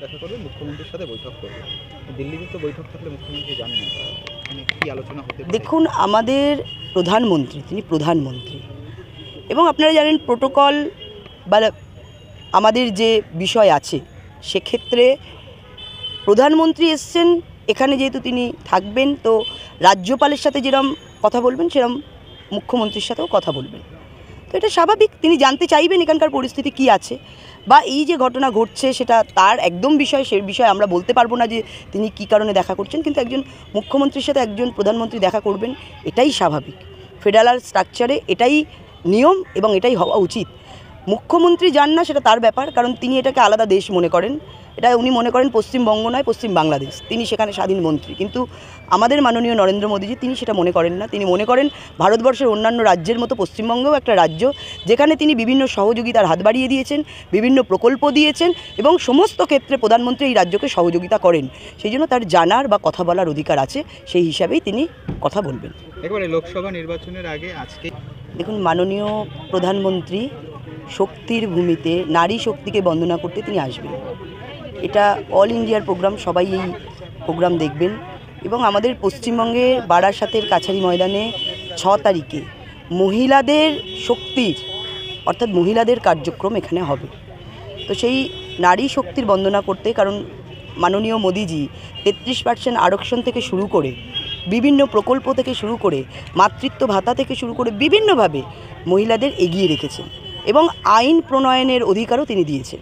দেখা করবে, মুখ্যমন্ত্রীর সাথে বৈঠক করবে। দিল্লিতে তো বৈঠক থাকলে মুখ্যমন্ত্রী জানেন না মানে কী আলোচনা হতে পারে। দেখুন, আমাদের প্রধানমন্ত্রী, তিনি প্রধানমন্ত্রী, এবং আপনারা জানেন প্রোটোকল বা আমাদের যে বিষয় আছে সেক্ষেত্রে প্রধানমন্ত্রী এসছেন এখানে, যেহেতু তিনি থাকবেন, তো রাজ্যপালের সাথে যেরকম কথা বলবেন সেরকম মুখ্যমন্ত্রীর সাথেও কথা বলবেন। তো এটা স্বাভাবিক, তিনি জানতে চাইবেন এখানকার পরিস্থিতি কী আছে, বা এই যে ঘটনা ঘটছে সেটা তার একদম বিষয়, সে বিষয়ে আমরা বলতে পারবো না যে তিনি কী কারণে দেখা করছেন, কিন্তু একজন মুখ্যমন্ত্রীর সাথে একজন প্রধানমন্ত্রী দেখা করবেন, এটাই স্বাভাবিক। ফেডারাল স্ট্রাকচারে এটাই নিয়ম এবং এটাই হওয়া উচিত। মুখ্যমন্ত্রী যান না সেটা তার ব্যাপার, কারণ তিনি এটাকে আলাদা দেশ মনে করেন, এটা উনি মনে করেন পশ্চিমবঙ্গ নয়, পশ্চিম বাংলাদেশ, তিনি সেখানে স্বাধীন মন্ত্রী। কিন্তু আমাদের মাননীয় নরেন্দ্র মোদীজি তিনি সেটা মনে করেন না। তিনি মনে করেন ভারতবর্ষের অন্যান্য রাজ্যের মতো পশ্চিমবঙ্গও একটা রাজ্য, যেখানে তিনি বিভিন্ন সহযোগিতার হাত বাড়িয়ে দিয়েছেন, বিভিন্ন প্রকল্প দিয়েছেন, এবং সমস্ত ক্ষেত্রে প্রধানমন্ত্রী এই রাজ্যকে সহযোগিতা করেন। সেই জন্য তার জানার বা কথা বলার অধিকার আছে, সেই হিসাবেই তিনি কথা বলবেন। একেবারে লোকসভা নির্বাচনের আগে আজকে দেখুন, মাননীয় প্রধানমন্ত্রী শক্তির ভূমিতে নারী শক্তিকে বন্দনা করতে তিনি আসবেন। এটা অল ইন্ডিয়ার প্রোগ্রাম, সবাই এই প্রোগ্রাম দেখবেন। এবং আমাদের পশ্চিমবঙ্গের বারাসাতের কাছারি ময়দানে 6 তারিখে মহিলাদের শক্তির অর্থাৎ মহিলাদের কার্যক্রম এখানে হবে। তো সেই নারী শক্তির বন্দনা করতে, কারণ মাননীয় মোদীজি 33% আরক্ষণ থেকে শুরু করে বিভিন্ন প্রকল্প থেকে শুরু করে মাতৃত্ব ভাতা থেকে শুরু করে বিভিন্নভাবে মহিলাদের এগিয়ে রেখেছেন এবং আইন প্রণয়নের অধিকারও তিনি দিয়েছেন।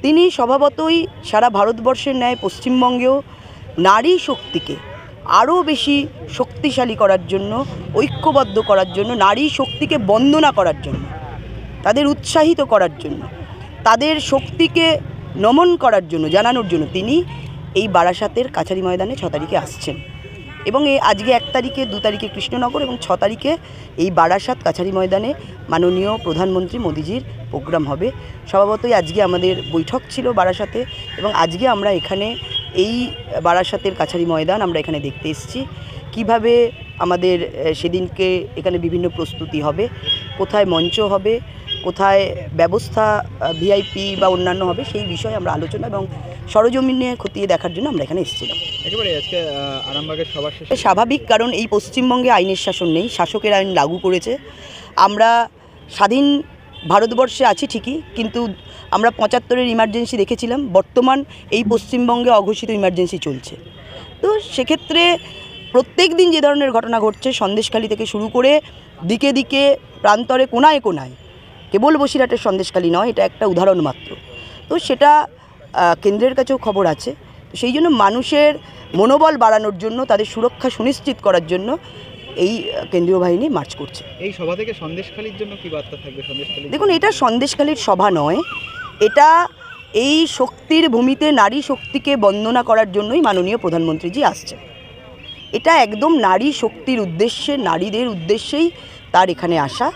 তিনি স্বভাবতই সারা ভারতবর্ষের ন্যায় পশ্চিমবঙ্গেও নারী শক্তিকে আরও বেশি শক্তিশালী করার জন্য, ঐক্যবদ্ধ করার জন্য, নারী শক্তিকে বন্দনা করার জন্য, তাদের উৎসাহিত করার জন্য, তাদের শক্তিকে নমন করার জন্য, জানানোর জন্য তিনি এই বারাসাতের কাছারি ময়দানে 6 তারিখে আসছেন। এবং আজকে 1 তারিখে, 2 তারিখে কৃষ্ণনগর এবং 6 তারিখে এই বারাসাত কাছারি ময়দানে মাননীয় প্রধানমন্ত্রী মোদীজির প্রোগ্রাম হবে। স্বভাবতই আজকে আমাদের বৈঠক ছিল বারাসাতে, এবং আজকে আমরা এখানে এই বারাসাতের কাছারি ময়দান আমরা এখানে দেখতে এসেছি কিভাবে আমাদের সেদিনকে এখানে বিভিন্ন প্রস্তুতি হবে, কোথায় মঞ্চ হবে, কোথায় ব্যবস্থা ভিআইপি বা অন্যান্য হবে, সেই বিষয়ে আমরা আলোচনা এবং সরজমিনে খতিয়ে দেখার জন্য আমরা এখানে এসেছিলাম। একেবারে আজকে আরামবাগের সভা শেষে স্বাভাবিক, কারণ এই পশ্চিমবঙ্গে আইনের শাসন নেই, শাসকের আইন লাগু করেছে। আমরা স্বাধীন ভারতবর্ষে আছি ঠিকই, কিন্তু আমরা 75-এর ইমার্জেন্সি দেখেছিলাম, বর্তমান এই পশ্চিমবঙ্গে অঘোষিত ইমার্জেন্সি চলছে। তো সেক্ষেত্রে প্রত্যেক দিন যে ধরনের ঘটনা ঘটছে, সন্দেশখালী থেকে শুরু করে দিকে দিকে প্রান্তরে কোনায় কোনায়, কেবল বসিরহাটের সন্দেশখালী নয়, এটা একটা উদাহরণ মাত্র। তো সেটা কেন্দ্রের কাছেও খবর আছে। সেই জন্য মানুষের মনোবল বাড়ানোর জন্য, তাদের সুরক্ষা সুনিশ্চিত করার জন্য এই কেন্দ্রীয় বাহিনী মার্চ করছে। এই সভা থেকে সন্দেশখালীর জন্য কি বার্তা থাকবে? সন্দেশখালী, দেখুন, এটা সন্দেশখালীর সভা নয়, এটা এই শক্তির ভূমিতে নারী শক্তিকে বন্দনা করার জন্যই মাননীয় প্রধানমন্ত্রীজি আসছেন। এটা একদম নারী শক্তির উদ্দেশ্যে, নারীদের উদ্দেশ্যেই তার এখানে আসা,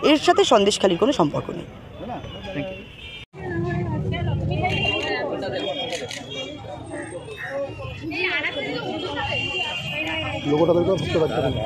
এর সাথে সন্দেশখালীর কোনো সম্পর্ক নেই। Thank you. লোগোটা বের করে বুঝতে পারছেন না।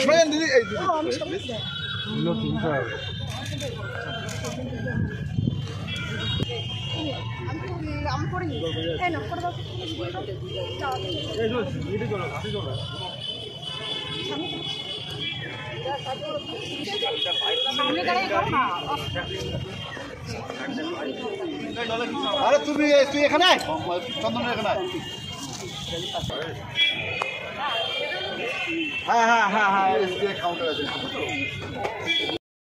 শোনেন দিদি, আমি করিনি, তাই না? করে দাও। সামনে দাঁড়িয়ে করো না। আরে তুই এখানে চন্দন এখানে। হ্যাঁ, কাউন্টার আছে।